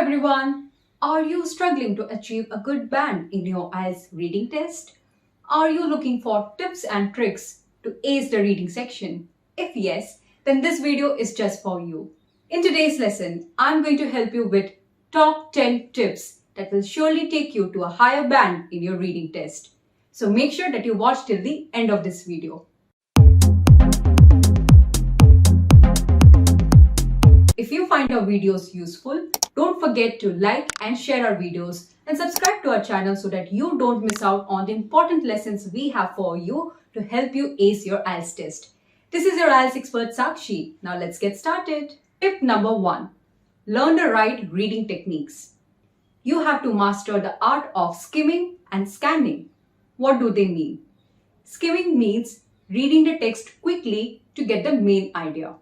everyone. Are you struggling to achieve a good band in your IELTS reading test? Are you looking for tips and tricks to ace the reading section? If yes, then this video is just for you. In today's lesson, I'm going to help you with top 10 tips that will surely take you to a higher band in your reading test. So make sure that you watch till the end of this video. If you find our videos useful, don't forget to like and share our videos and subscribe to our channel so that you don't miss out on the important lessons we have for you to help you ace your IELTS test. This is your IELTS expert Sakshi. Now let's get started. Tip number 1. Learn the right reading techniques. You have to master the art of skimming and scanning. What do they mean? Skimming means reading the text quickly to get the main idea.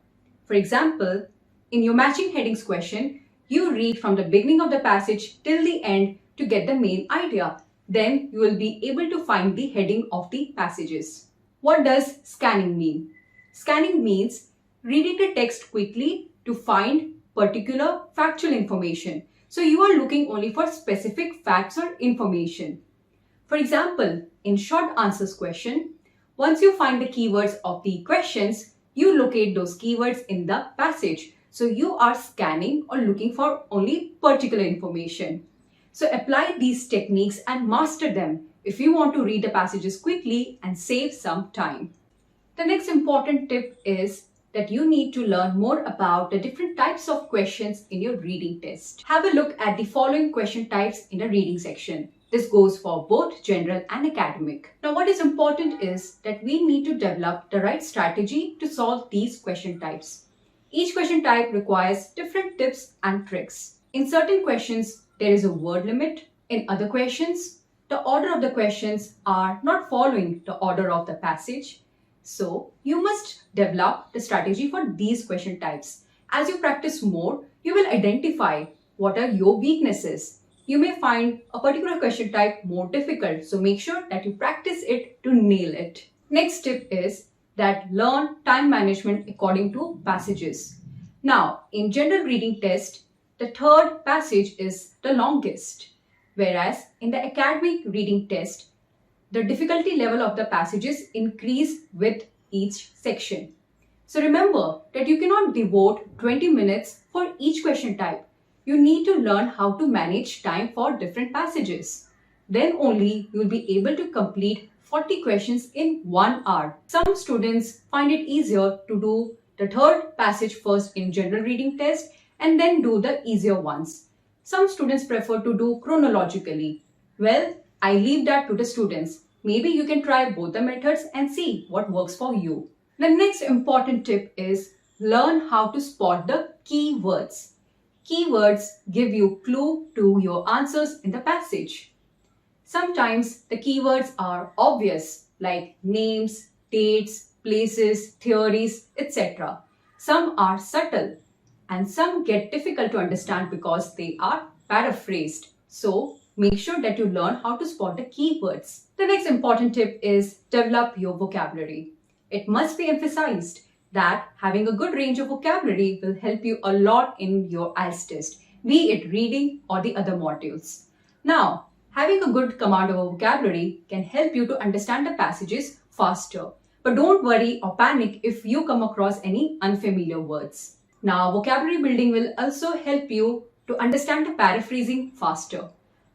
For example, in your matching headings question, you read from the beginning of the passage till the end to get the main idea. Then you will be able to find the heading of the passages. What does scanning mean? Scanning means reading the text quickly to find particular factual information. So you are looking only for specific facts or information. For example, in short answers question, once you find the keywords of the questions, you locate those keywords in the passage. So you are scanning or looking for only particular information. So apply these techniques and master them if you want to read the passages quickly and save some time. The next important tip is that you need to learn more about the different types of questions in your reading test. Have a look at the following question types in the reading section. This goes for both general and academic. Now what is important is that we need to develop the right strategy to solve these question types. Each question type requires different tips and tricks. In certain questions, there is a word limit. In other questions, the order of the questions are not following the order of the passage. So, you must develop the strategy for these question types. As you practice more, you will identify what are your weaknesses. You may find a particular question type more difficult, so make sure that you practice it to nail it. Next tip is that learn time management according to passages. Now, in general reading test, the third passage is the longest, whereas in the academic reading test, the difficulty level of the passages increase with each section. So remember that you cannot devote 20 minutes for each question type. You need to learn how to manage time for different passages. Then only you will be able to complete 40 questions in 1 hour. Some students find it easier to do the third passage first in general reading test and then do the easier ones. Some students prefer to do chronologically. Well, I leave that to the students. Maybe you can try both the methods and see what works for you. The next important tip is learn how to spot the keywords. Keywords give you clue to your answers in the passage. Sometimes the keywords are obvious like names, dates, places, theories, etc. Some are subtle and some get difficult to understand because they are paraphrased. So make sure that you learn how to spot the keywords. The next important tip is develop your vocabulary. It must be emphasized that having a good range of vocabulary will help you a lot in your IELTS test, be it reading or the other modules. Now, having a good command of vocabulary can help you to understand the passages faster. But don't worry or panic if you come across any unfamiliar words. Now, vocabulary building will also help you to understand the paraphrasing faster.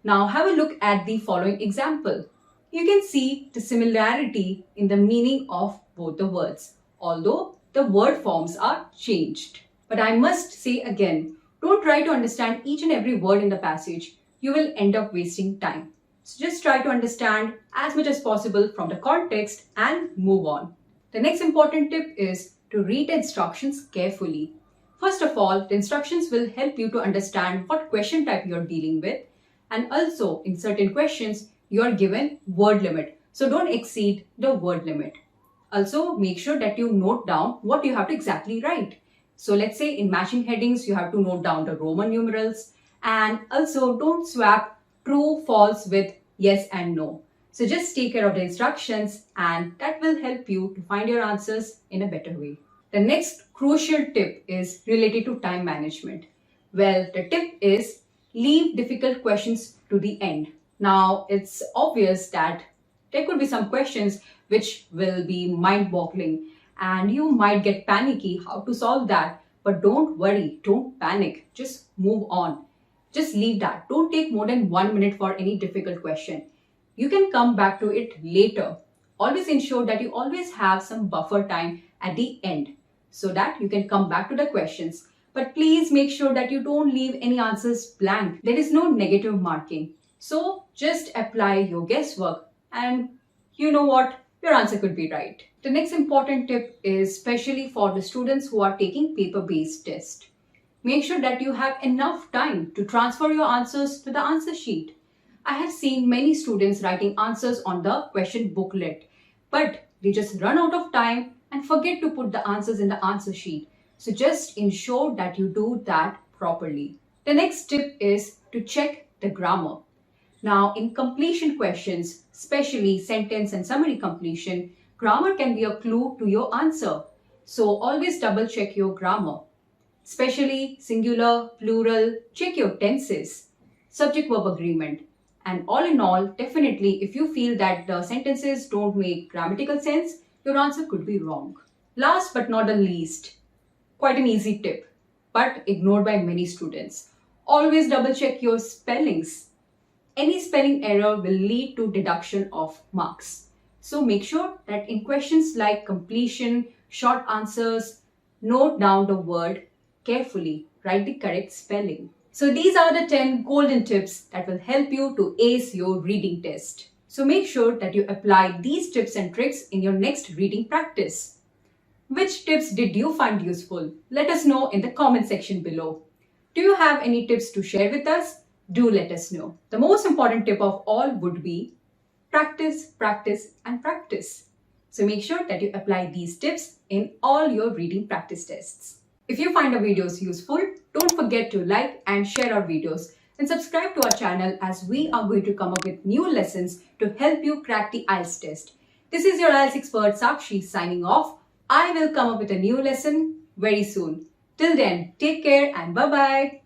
Now, have a look at the following example. You can see the similarity in the meaning of both the words, although the word forms are changed. But I must say again, don't try to understand each and every word in the passage. You will end up wasting time. So just try to understand as much as possible from the context and move on. The next important tip is to read the instructions carefully. First of all, the instructions will help you to understand what question type you are dealing with, and also in certain questions you are given word limit. So don't exceed the word limit. Also, make sure that you note down what you have to exactly write. So let's say in matching headings, you have to note down the Roman numerals, and also don't swap true, false with yes and no. So just take care of the instructions and that will help you to find your answers in a better way. The next crucial tip is related to time management. Well, the tip is leave difficult questions to the end. Now, it's obvious that there could be some questions which will be mind boggling and you might get panicky how to solve that. But don't worry, don't panic, just move on. Just leave that. Don't take more than 1 minute for any difficult question. You can come back to it later. Always ensure that you always have some buffer time at the end so that you can come back to the questions. But please make sure that you don't leave any answers blank. There is no negative marking. So just apply your guesswork and you know what? Your answer could be right. The next important tip is especially for the students who are taking paper-based test. Make sure that you have enough time to transfer your answers to the answer sheet. I have seen many students writing answers on the question booklet, but they just run out of time and forget to put the answers in the answer sheet. So just ensure that you do that properly. The next tip is to check the grammar. Now, in completion questions, especially sentence and summary completion, grammar can be a clue to your answer. So always double check your grammar. Especially singular, plural, check your tenses, subject verb agreement. And all in all, definitely if you feel that the sentences don't make grammatical sense, your answer could be wrong. Last but not the least, quite an easy tip, but ignored by many students. Always double check your spellings. Any spelling error will lead to deduction of marks. So make sure that in questions like completion, short answers, note down the word carefully, write the correct spelling. So these are the 10 golden tips that will help you to ace your reading test. So make sure that you apply these tips and tricks in your next reading practice. Which tips did you find useful? Let us know in the comment section below. Do you have any tips to share with us? Do let us know. The most important tip of all would be practice, practice, and practice. So make sure that you apply these tips in all your reading practice tests. If you find our videos useful, don't forget to like and share our videos and subscribe to our channel as we are going to come up with new lessons to help you crack the IELTS test. This is your IELTS expert Sakshi signing off. I will come up with a new lesson very soon. Till then, take care and bye-bye.